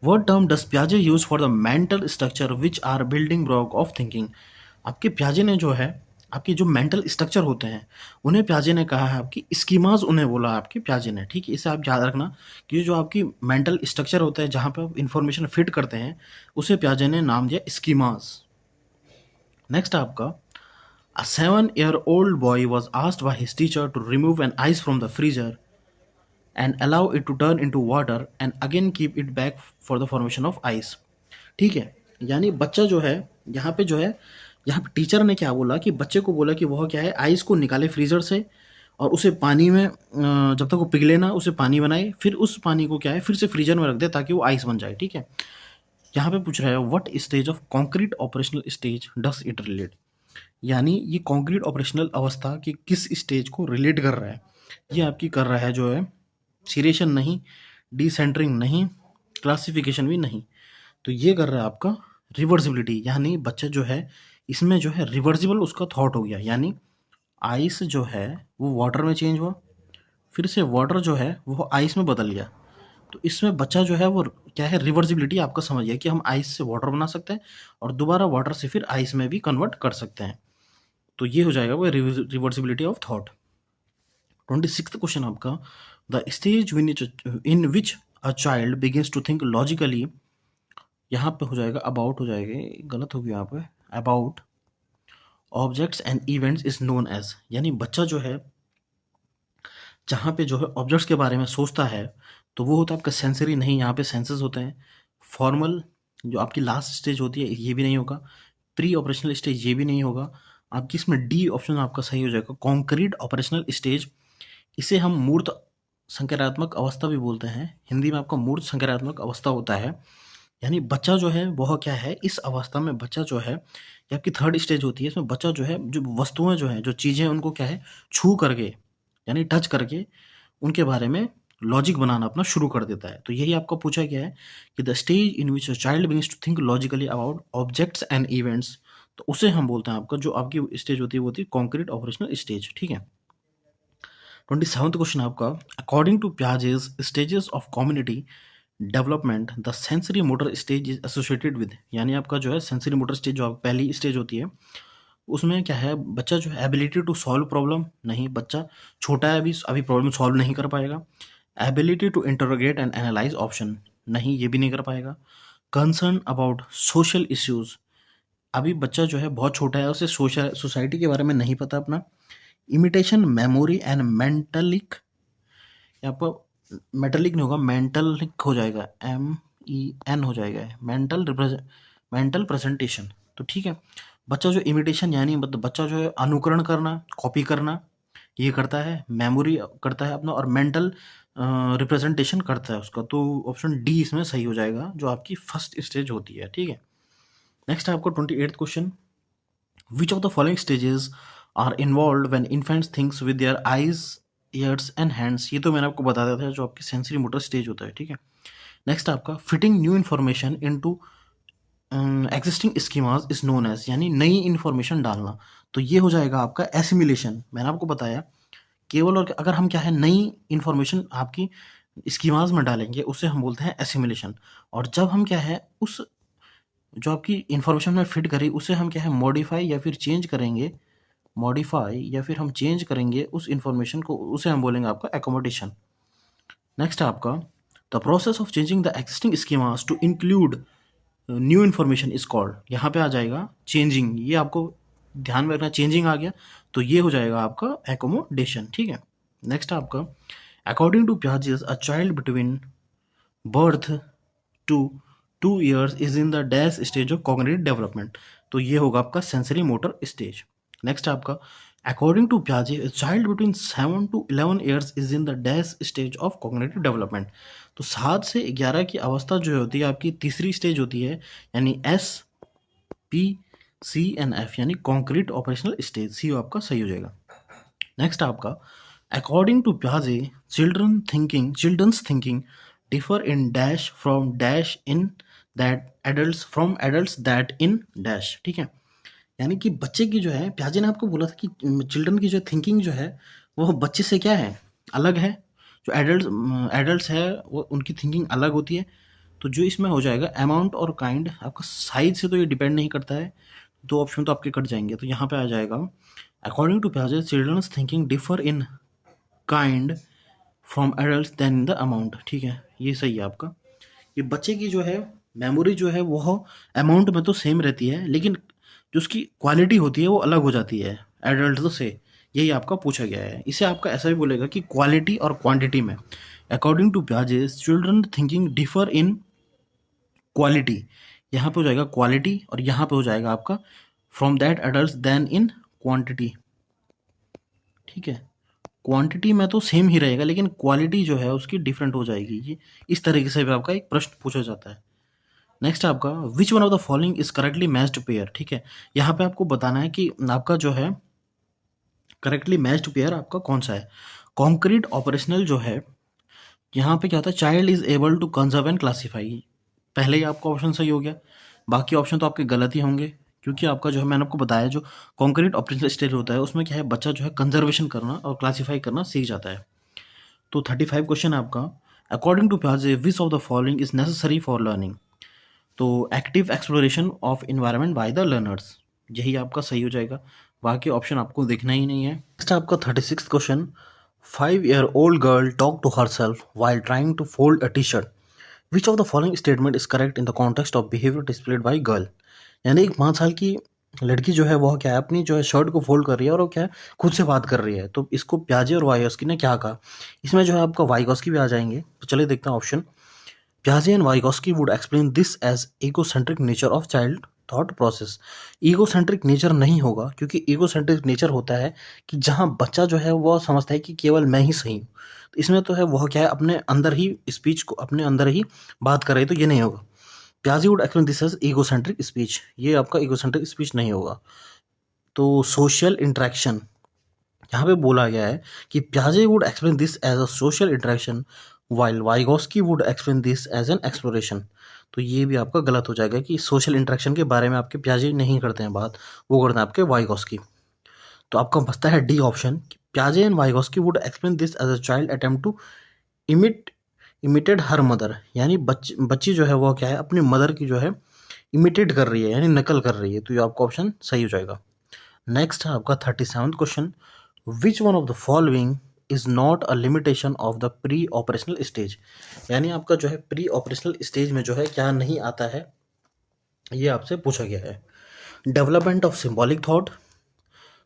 What term does Piaget use for the mental structure which are building block of thinking? आपके प्याजे ने जो है, आपके जो मेंटल स्ट्रक्चर होते हैं उन्हें प्याजे ने कहा है आपकी स्कीमाज, उन्हें बोला आपके प्याजे ने। ठीक है, इसे आप याद रखना कि जो आपकी मेंटल स्ट्रक्चर होता है जहाँ पे आप इंफॉर्मेशन फिट करते हैं उसे प्याजे ने नाम दिया स्कीमाज। नेक्स्ट आपका, अ 7-year-old boy was asked by his teacher to remove an ice from the freezer and allow it to turn into water and again keep it back for the formation of ice। ठीक है, यानी बच्चा जो है यहाँ पे जो है, यहाँ पे टीचर ने क्या बोला कि बच्चे को बोला कि वह क्या है, आइस को निकाले फ्रीज़र से और उसे पानी में जब तक वो पिघले ना उसे पानी बनाए, फिर उस पानी को क्या है फिर से फ्रीजर में रख दे ताकि वो आइस बन जाए। ठीक है, यहाँ पे पूछ रहा है what stage of concrete operational stage does it relate, यानी ये कॉन्क्रीट ऑपरेशनल अवस्था की किस स्टेज को रिलेट कर रहा है। ये आपकी कर रहा है जो है सीरेशन नहीं, डिसेंटरिंग नहीं, क्लासिफिकेशन भी नहीं, तो ये कर रहा है आपका रिवर्सिबिलिटी, यानी बच्चा जो है इसमें जो है रिवर्सिबल उसका थॉट हो गया, यानी आइस जो है वो वाटर में चेंज हुआ, फिर से वाटर जो है वो आइस में बदल गया। तो इसमें बच्चा जो है वो क्या है, रिवर्सिबिलिटी आपका समझ गया कि हम आइस से वाटर बना सकते हैं और दोबारा वाटर से फिर आइस में भी कन्वर्ट कर सकते हैं। तो ये हो जाएगा वो reversibility of thought. 26th question आपका, the stage in which a child begins to think logically, यहाँ पे हो जाएगा अबाउट, हो जाएगा गलत हो गया यहाँ पे, about objects and events is known as, यानी बच्चा जो है जहाँ पे जो है ऑब्जेक्ट्स के बारे में सोचता है तो वो होता है आपका सेंसरी, नहीं, यहाँ पे सेंसेस होते हैं। फॉर्मल जो आपकी लास्ट स्टेज होती है ये भी नहीं होगा, प्री ऑपरेशनल स्टेज ये भी नहीं होगा, आपकी इसमें डी ऑप्शन आपका सही हो जाएगा, कॉन्क्रीट ऑपरेशनल स्टेज। इसे हम मूर्त संक्रात्मक अवस्था भी बोलते हैं, हिंदी में आपका मूर्त संक्रात्मक अवस्था होता है। यानी बच्चा जो है वह क्या है, इस अवस्था में बच्चा जो है, ये आपकी थर्ड स्टेज होती है, इसमें बच्चा जो है जो वस्तुएं जो हैं, जो चीज़ें, उनको क्या है छू करके, यानी टच करके उनके बारे में लॉजिक बनाना अपना शुरू कर देता है। तो यही आपको पूछा गया है कि the stage in which a child begins to think logically about objects and events, तो उसे हम बोलते हैं आपका जो आपकी स्टेज होती है वो होती है कॉन्क्रीट ऑपरेशनल स्टेज। ठीक है, 27th क्वेश्चन आपका, according to Piaget's stages of community development the sensory motor stage is associated with, यानी आपका जो है सेंसरी मोटर स्टेज जो पहली स्टेज होती है उसमें क्या है, बच्चा जो है एबिलिटी टू सॉल्व प्रॉब्लम, नहीं बच्चा छोटा है अभी प्रॉब्लम सॉल्व नहीं कर पाएगा। Ability to interrogate and analyse option, नहीं ये भी नहीं कर पाएगा। कंसर्न अबाउट सोशल इश्यूज, अभी बच्चा जो है बहुत छोटा है, उसे सोसाइटी के बारे में नहीं पता अपना। इमिटेशन मेमोरी एंड मेंटलिक, यहाँ पर मेटलिक नहीं होगा, मेंटलिक हो जाएगा, MEN हो जाएगा, मेंटल प्रेजेंटेशन। तो ठीक है, बच्चा जो इमिटेशन यानी मतलब बच्चा जो है अनुकरण करना, कॉपी करना ये करता है, मेमोरी करता है अपना, और मेंटल रिप्रेजेंटेशन करता है उसका। तो ऑप्शन डी इसमें सही हो जाएगा, जो आपकी फर्स्ट स्टेज होती है। ठीक है, नेक्स्ट है आपको 28th question, which of the following stages are involve when infants thinks with their eyes ears and hands, ये तो मैंने आपको बता दिया था, जो आपकी सेंसरी मोटर स्टेज होता है। ठीक है, नेक्स्ट आपका fitting new information into existing schemas is known as, यानी नई इन्फॉर्मेशन डालना, तो ये हो जाएगा आपका एसिमिलेशन। मैंने आपको बताया केवल और अगर हम क्या है नई इन्फॉर्मेशन आपकी स्कीमास में डालेंगे उसे हम बोलते हैं एसिमिलेशन, और जब हम क्या है उस जो आपकी इन्फॉर्मेशन में फिट करी उसे हम क्या है मॉडिफाई या फिर चेंज करेंगे, मॉडिफाई या फिर हम चेंज करेंगे उस इन्फॉर्मेशन को, उसे हम बोलेंगे आपका एकोमोडेशन। नेक्स्ट है आपका the process of changing the existing schemas to include new information is called, यहाँ पे आ जाएगा चेंजिंग, ये आपको ध्यान में रखना, चेंजिंग आ गया तो ये हो जाएगा आपका एकोमोडेशन। ठीक है, नेक्स्ट आपका according to Piaget's a child between birth to 2 years is in the dash stage of cognitive development, तो ये होगा आपका सेंसरी मोटर स्टेज। नेक्स्ट आपका अकॉर्डिंग टू पियाजे child between 7 to 11 years is in the dash stage of cognitive development, तो 7 से 11 की अवस्था जो होती है आपकी तीसरी स्टेज होती है, यानी SPCNF, यानी कॉन्क्रीट ऑपरेशनल स्टेज, सी आपका सही हो जाएगा। नेक्स्ट आपका अकॉर्डिंग टू पियाजे childrens thinking differ in dash from dash in that adults from adults that in dash. ठीक है, यानी कि बच्चे की जो है, पियाजे ने आपको बोला था कि चिल्ड्रन की जो थिंकिंग जो है वो बच्चे से क्या है अलग है, जो एडल्ट्स है वो उनकी थिंकिंग अलग होती है। तो जो इसमें हो जाएगा अमाउंट और काइंड, आपका साइज से तो ये डिपेंड नहीं करता है, दो ऑप्शन तो आपके कट जाएंगे, तो यहाँ पे आ जाएगा अकॉर्डिंग टू पियाजे childrens thinking differ in kind from adults than in the amount. ठीक है, ये सही है आपका। ये बच्चे की जो है मेमोरी जो है वो अमाउंट में तो सेम रहती है, लेकिन जो उसकी क्वालिटी होती है वो अलग हो जाती है एडल्ट से, यही आपका पूछा गया है। इसे आपका ऐसा भी बोलेगा कि क्वालिटी और क्वांटिटी में अकॉर्डिंग टू पियाजे children thinking differ in quality, यहाँ पे हो जाएगा क्वालिटी और यहाँ पे हो जाएगा आपका from that adult then in quantity. ठीक है, क्वांटिटी में तो सेम ही रहेगा लेकिन क्वालिटी जो है उसकी डिफरेंट हो जाएगी, ये इस तरीके से भी आपका एक प्रश्न पूछा जाता है। नेक्स्ट आपका विच one of the following is correctly matched pair. ठीक है, यहाँ पे आपको बताना है कि आपका जो है करेक्टली मैच्ड पेयर आपका कौन सा है। कॉन्क्रीट ऑपरेशनल जो है, यहाँ पे क्या होता है child is able to conserve and classify, पहले ही आपका ऑप्शन सही हो गया, बाकी ऑप्शन तो आपके गलत ही होंगे, क्योंकि आपका जो है मैंने आपको बताया जो कॉन्क्रीट ऑपरेशनल स्टेज होता है उसमें क्या है बच्चा जो है कंजर्वेशन करना और क्लासीफाई करना सीख जाता है। तो 35 क्वेश्चन है आपका, अकॉर्डिंग टू पियाजे which of the following is necessary for learning, तो active exploration of environment by the learners, यही आपका सही हो जाएगा, बाकी ऑप्शन आपको देखना ही नहीं है। नेक्स्ट आपका 36 question, 5-year-old girl talk to herself while trying to fold a T shirt, which of the following statement is correct in the context of behaviour displayed by girl, यानी एक 5 साल की लड़की जो है वह क्या है अपनी जो है शर्ट को फोल्ड कर रही है और वो क्या है खुद से बात कर रही है, तो इसको पियाजे और वाइगॉस्की ने क्या कहा, इसमें जो है आपका वाइगॉस्की भी आ जाएंगे, तो चलिए देखते हैं option. Piaget and Vygotsky would explain this as egocentric nature of child thought process. Egocentric nature नहीं होगा, क्योंकि egocentric nature होता है कि जहाँ बच्चा जो है वो समझता है कि केवल मैं ही सही हूँ, तो इसमें तो है वह क्या है अपने अंदर ही स्पीच को अपने अंदर ही बात कर रही है, तो ये नहीं होगा। Piaget would explain this as egocentric speech, ये आपका egocentric speech नहीं होगा। तो सोशल इंटरेक्शन, यहाँ पे बोला गया है कि Piaget would explain this as a social interaction while Vygotsky would explain this as an exploration, तो ये भी आपका गलत हो जाएगा कि सोशल इंटरेक्शन के बारे में आपके Piaget नहीं करते हैं बात, वो करते हैं आपके वाइगॉस्की। तो आपका बचता है डी ऑप्शन, प्याजे and Vygotsky would explain this as a child attempt to imitated her mother, यानी बच्ची जो है वो क्या है अपनी मदर की जो है इमिटेट कर रही है, यानी नकल कर रही है। तो ये आपका ऑप्शन सही हो जाएगा। नेक्स्ट है आपका 37th question, which one of the following is not a limitation of the pre operational stage, यानी आपका जो है प्री ऑपरेशनल स्टेज में जो है क्या नहीं आता है, ये आपसे पूछा गया है। Development of symbolic thought,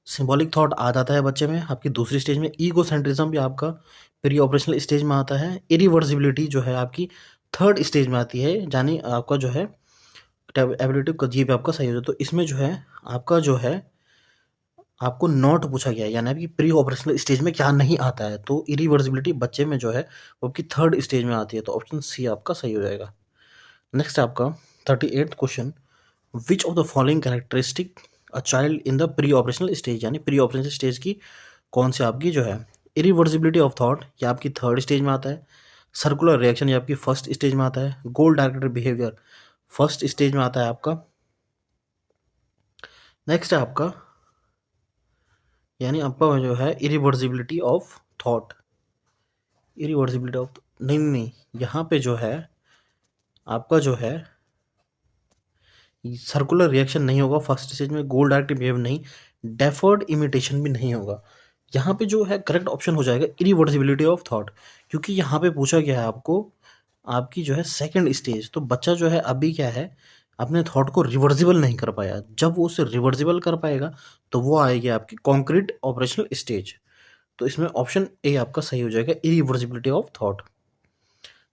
symbolic thought आ जाता है बच्चे में आपकी दूसरी स्टेज में। ईगो सेंट्रिज्म भी आपका प्री ऑपरेशनल स्टेज में आता है। इरिवर्सिबिलिटी जो है आपकी थर्ड स्टेज में आती है, यानी आपका जो है एबिलिटी का जी भी आपका सही हो जाए। तो इसमें जो है आपका जो है आपको नॉट पूछा गया है, यानी आपकी प्री ऑपरेशनल स्टेज में क्या नहीं आता है। तो इरिवर्सिबिलिटी बच्चे में जो है वो आपकी थर्ड स्टेज में आती है। तो ऑप्शन सी आपका सही हो जाएगा। नेक्स्ट आपका 38th question, which of the following characteristic a child in the pre operational stage, यानी प्री ऑपरेशनल स्टेज की कौन सी आपकी जो है इरिवर्सिबिलिटी ऑफ थॉट, ये आपकी थर्ड स्टेज में आता है। सर्कुलर रिएक्शन ये आपकी फर्स्ट स्टेज में आता है। गोल डायरेक्टेड बिहेवियर फर्स्ट स्टेज में आता है आपका। नेक्स्ट है आपका यानी आपका जो है irreversibility of thought, irreversibility of नहीं, यहाँ पे जो है आपका जो है सर्कुलर रिएक्शन नहीं होगा फर्स्ट स्टेज में, गोल डायरेक्ट बिहेव नहीं, डेफर्ड इमिटेशन भी नहीं होगा। यहाँ पे जो है करेक्ट ऑप्शन हो जाएगा इरिवर्सिबिलिटी ऑफ थॉट, क्योंकि यहाँ पे पूछा गया है आपको आपकी जो है सेकंड स्टेज। तो बच्चा जो है अभी क्या है अपने थॉट को रिवर्सिबल नहीं कर पाया, जब वो उसे रिवर्सिबल कर पाएगा तो वो आएगी आपकी कॉन्क्रीट ऑपरेशनल स्टेज। तो इसमें ऑप्शन ए आपका सही हो जाएगा, इरिवर्सिबिलिटी ऑफ थॉट।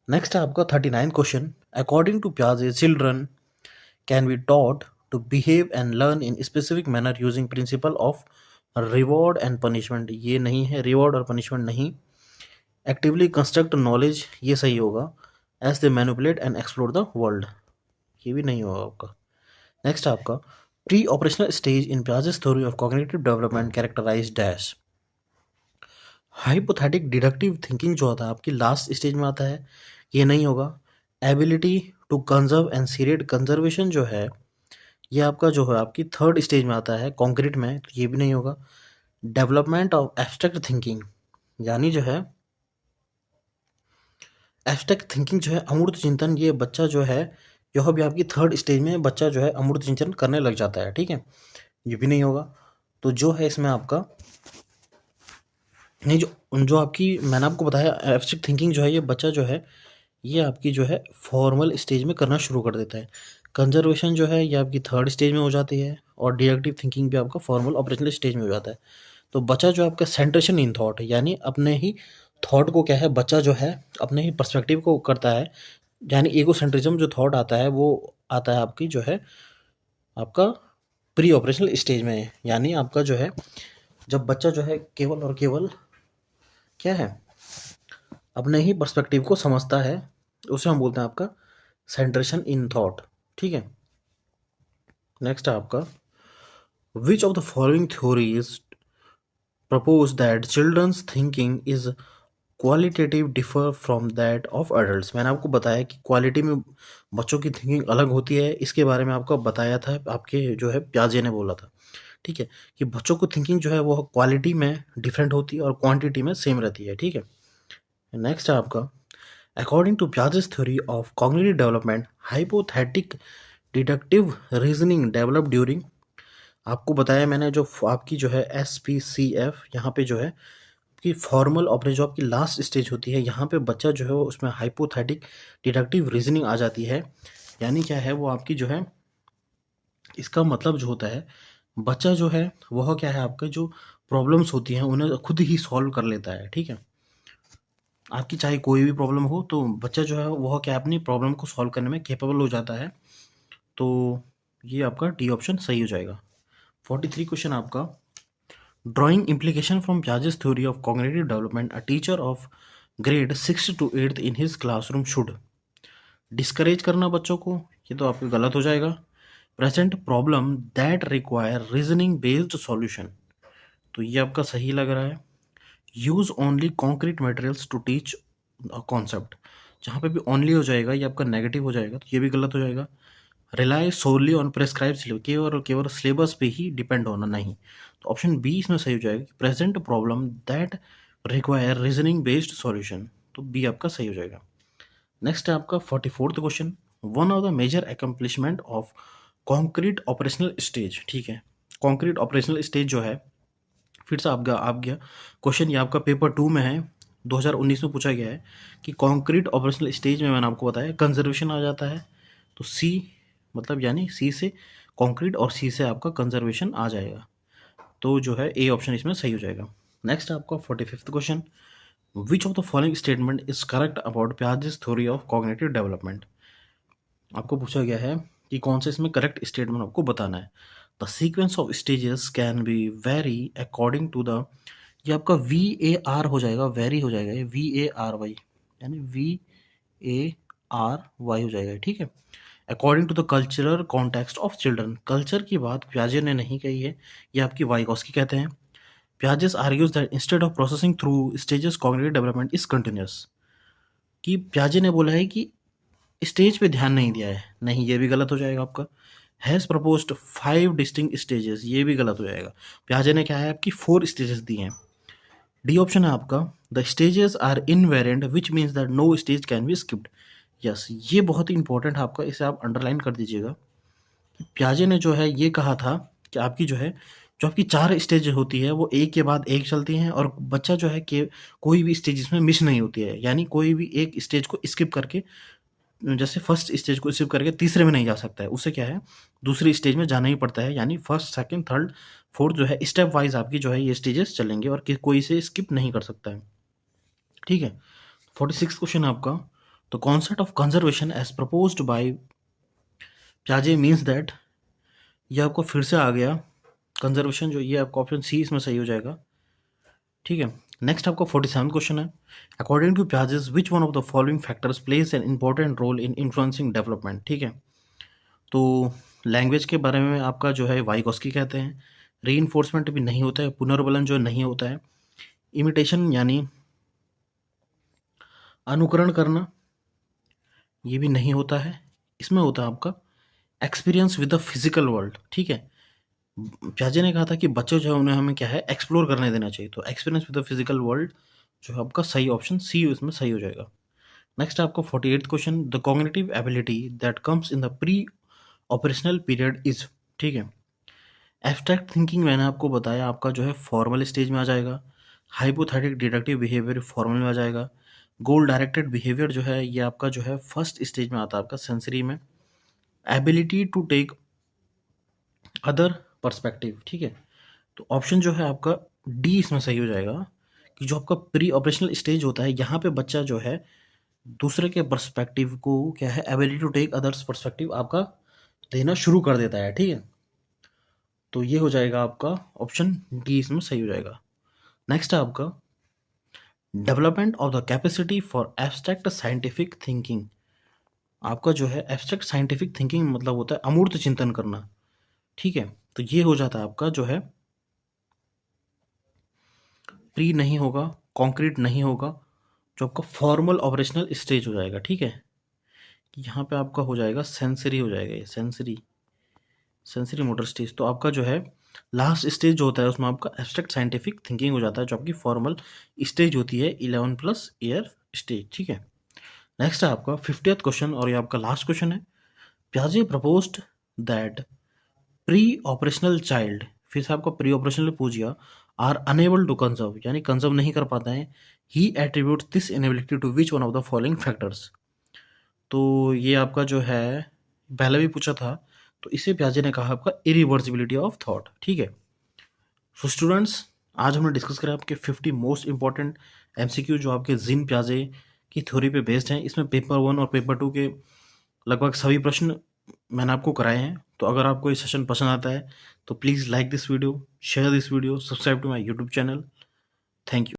नेक्स्ट है आपका 39 क्वेश्चन, अकॉर्डिंग टू पियाजे children can be taught to behave and learn in specific manner using principle of reward and punishment, ये नहीं है, reward और punishment नहीं। actively construct knowledge ये सही होगा, as they manipulate and explore the world, ये भी नहीं होगा आपका। नेक्स्ट आपका pre operational stage in Piaget's theory of cognitive development characterize dash, hypothetic deductive thinking जो होता है आपकी लास्ट स्टेज में आता है, ये नहीं होगा। Ability to conserve and seriation conservation जो है ये आपका जो है आपकी थर्ड स्टेज में आता है कॉन्क्रीट में, तो ये भी नहीं होगा। डेवलपमेंट ऑफ एब्स्ट्रैक्ट थिंकिंग, यानी जो है एब्स्ट्रैक्ट थिंकिंग जो है अमूर्त चिंतन, ये बच्चा जो है यह भी आपकी थर्ड स्टेज में बच्चा जो है अमूर्त चिंतन करने लग जाता है, ठीक है, ये भी नहीं होगा। तो जो है इसमें आपका नहीं, जो जो आपकी मैंने आपको बताया एब्स्ट्रैक्ट थिंकिंग जो है ये बच्चा जो है ये आपकी जो है फॉर्मल स्टेज में करना शुरू कर देता है। कंजर्वेशन जो है ये आपकी थर्ड स्टेज में हो जाती है, और डिडक्टिव थिंकिंग भी आपका फॉर्मल ऑपरेशनल स्टेज में हो जाता है। तो बच्चा जो आपका सेंट्रेशन इन थॉट, यानी अपने ही थॉट को क्या है बच्चा जो है अपने ही पर्सपेक्टिव को करता है, यानी ईगो सेंट्रिज्म जो थॉट आता है वो आता है आपकी जो है आपका प्री ऑपरेशनल स्टेज में, यानी आपका जो है जब बच्चा जो है केवल और केवल क्या है अपने ही पर्सपेक्टिव को समझता है, उसे हम बोलते हैं आपका सेंट्रेशन इन थॉट, ठीक है। नेक्स्ट है आपका which of the following theories propose that children's thinking is qualitative differ from that of adults, मैंने आपको बताया कि क्वालिटी में बच्चों की थिंकिंग अलग होती है, इसके बारे में आपको बताया था, आपके जो है प्याजे ने बोला था, ठीक है, कि बच्चों को थिंकिंग जो है वो क्वालिटी में डिफरेंट होती है और क्वांटिटी में सेम रहती है, ठीक है। नेक्स्ट है आपका according to Piaget's theory of cognitive development hypothetic deductive reasoning develop during, आपको बताया मैंने जो आपकी जो है SPCF यहाँ पे जो है कि फॉर्मल ऑपरेशन जो आपकी लास्ट स्टेज होती है यहाँ पे बच्चा जो है वो उसमें हाइपोथेटिक डिडक्टिव रीजनिंग आ जाती है, यानी क्या है वो आपकी जो है इसका मतलब जो होता है बच्चा जो है वह क्या है आपके जो प्रॉब्लम्स होती हैं उन्हें खुद ही सॉल्व कर लेता है, ठीक है। आपकी चाहे कोई भी प्रॉब्लम हो तो बच्चा जो है वह क्या अपनी प्रॉब्लम को सॉल्व करने में कैपेबल हो जाता है। तो ये आपका डी ऑप्शन सही हो जाएगा। 43 क्वेश्चन आपका drawing implication from Piaget's theory of cognitive development, a teacher of grade 6 to 8 in his classroom should, discourage करना बच्चों को, ये तो आपका गलत हो जाएगा। Present problem that require reasoning based solution, तो ये आपका सही लग रहा है। Use only concrete materials to teach concept, जहाँ पे भी ओनली हो जाएगा ये आपका नेगेटिव हो जाएगा, तो ये भी गलत हो जाएगा। रिलाई सोलली ऑन प्रेस्क्राइब केवल केवल सिलेबस पे ही डिपेंड होना नहीं। तो ऑप्शन बी इसमें सही हो जाएगा, present problem that require reasoning based solution. तो बी आपका सही हो जाएगा। नेक्स्ट है आपका 44th question, one of the major accomplishment of concrete operational stage. ठीक है, कॉन्क्रीट ऑपरेशनल स्टेज जो है, फिर से आप गया क्वेश्चन, ये आपका पेपर 2 में है, 2019 में पूछा गया है कि कॉन्क्रीट ऑपरेशनल स्टेज में मैंने आपको बताया कंजर्वेशन आ जाता है। तो सी मतलब यानी सी से कॉन्क्रीट और सी से आपका कंजर्वेशन आ जाएगा। तो जो है ए ऑप्शन इसमें सही हो जाएगा। नेक्स्ट आपका 45th question, which of the following statement is correct about Piaget's theory of cognitive development. आपको पूछा गया है कि कौन सा इसमें करेक्ट स्टेटमेंट आपको बताना है। The sequence of stages can be vary according to the, ये आपका VAR हो जाएगा, वेरी हो जाएगा, ये VARY यानी VARY हो जाएगा। ठीक है, according to the cultural context of children, culture की बात प्याजे ने नहीं कही है, ये आपकी वाइगॉस्की कहते हैं। Piaget's argues that instead of processing through stages cognitive development is continuous, कि प्याजे ने बोला है कि स्टेज पे ध्यान नहीं दिया है, नहीं ये भी गलत हो जाएगा आपका। हैज़ प्रपोज्ड 5 डिस्टिंक्ट स्टेजेस, ये भी गलत हो जाएगा। प्याजे ने क्या है आपकी 4 स्टेजेस दी हैं। डी ऑप्शन है आपका, the stages are invariant which means that no stage can be skipped. Yes, ये बहुत ही इंपॉर्टेंट है आपका, इसे आप अंडरलाइन कर दीजिएगा। प्याजे ने जो है ये कहा था कि आपकी जो है, जो आपकी 4 स्टेज होती है वो एक के बाद एक चलती हैं, और बच्चा जो है कि कोई भी स्टेज इसमें मिस नहीं होती है, यानी कोई भी एक स्टेज को स्किप करके, जैसे फर्स्ट स्टेज को स्किप करके तीसरे में नहीं जा सकता है, उससे क्या है दूसरी स्टेज में जाना ही पड़ता है, यानी फर्स्ट सेकंड थर्ड फोर्थ जो है स्टेप वाइज आपकी जो है ये स्टेजेस चलेंगे, और कोई इसे स्किप नहीं कर सकता है। ठीक है, 46 क्वेश्चन है आपका, तो concept of conservation as proposed by प्याजे मीन्स दैट, ये आपको फिर से आ गया कंजर्वेशन, जो ये आपका ऑप्शन सी इसमें सही हो जाएगा। ठीक है, नेक्स्ट आपका 47 क्वेश्चन है, according to Piaget's which one of the following factors plays an important role in influencing development. ठीक है, तो लैंग्वेज के बारे में आपका जो है वाइगॉस्की कहते हैं, रीइंफोर्समेंट भी नहीं होता है, पुनर्बलन जो नहीं होता है, इमिटेशन यानी अनुकरण करना ये भी नहीं होता है, इसमें होता है आपका experience with the physical world. ठीक है, प्याजे ने कहा था कि बच्चे जो है उन्हें हमें क्या है एक्सप्लोर करने देना चाहिए, तो experience with the physical world जो है आपका सही ऑप्शन सी इसमें सही हो जाएगा। नेक्स्ट आपका 48th question, the cognitive ability that comes in the pre operational period is. ठीक है, एब्स्ट्रैक्ट थिंकिंग मैंने आपको बताया आपका जो है फॉर्मल स्टेज में आ जाएगा, हाइपोथेटिक डिडक्टिव बिहेवियर फॉर्मल में आ जाएगा, गोल डायरेक्टेड बिहेवियर जो है ये आपका जो है फर्स्ट स्टेज में आता है आपका सेंसरी में, ability to take other perspective. ठीक है, तो ऑप्शन जो है आपका डी इसमें सही हो जाएगा, कि जो आपका प्री ऑपरेशनल स्टेज होता है यहाँ पे बच्चा जो है दूसरे के पर्सपेक्टिव को क्या है ability to take others perspective आपका देना शुरू कर देता है। ठीक है, तो ये हो जाएगा आपका ऑप्शन डी इसमें सही हो जाएगा। नेक्स्ट है आपका development of the capacity for abstract scientific thinking. आपका जो है एब्स्ट्रैक्ट साइंटिफिक थिंकिंग मतलब होता है अमूर्त चिंतन करना। ठीक है, तो ये हो जाता है आपका जो है प्री नहीं होगा, कॉन्क्रीट नहीं होगा, जो आपका फॉर्मल ऑपरेशनल स्टेज हो जाएगा। ठीक है, यहाँ पे आपका हो जाएगा सेंसरी हो जाएगा, ये सेंसरी मोटर स्टेज। तो आपका जो है लास्ट स्टेज जो होता है उसमें आपका एब्स्ट्रैक्ट साइंटिफिक थिंकिंग हो जाता है, जो आपकी फॉर्मल स्टेज होती है 11+ ईयर स्टेज। ठीक है, नेक्स्ट है आपका 50th क्वेश्चन, और ये आपका लास्ट क्वेश्चन है, प्याजे proposed that pre operational child, फिर से आपका प्री ऑपरेशनल पूछ गया, आर अनेबल टू कंजर्व यानी कंजर्व नहीं कर पाते हैं, he attribute this inability to which one of the following factors. तो ये आपका जो है पहले भी पूछा था, तो इसे प्याजे ने कहा आपका इरिवर्सिबिलिटी ऑफ थॉट। ठीक है, सो स्टूडेंट्स आज हमने डिस्कस करा आपके 50 मोस्ट इंपॉर्टेंट MCQ जो आपके जीन प्याजे की थ्योरी पे बेस्ड हैं। इसमें पेपर 1 और पेपर 2 के लगभग सभी प्रश्न मैंने आपको कराए हैं। तो अगर आपको ये सेशन पसंद आता है तो please like this video, share this video, subscribe to my YouTube channel. Thank you.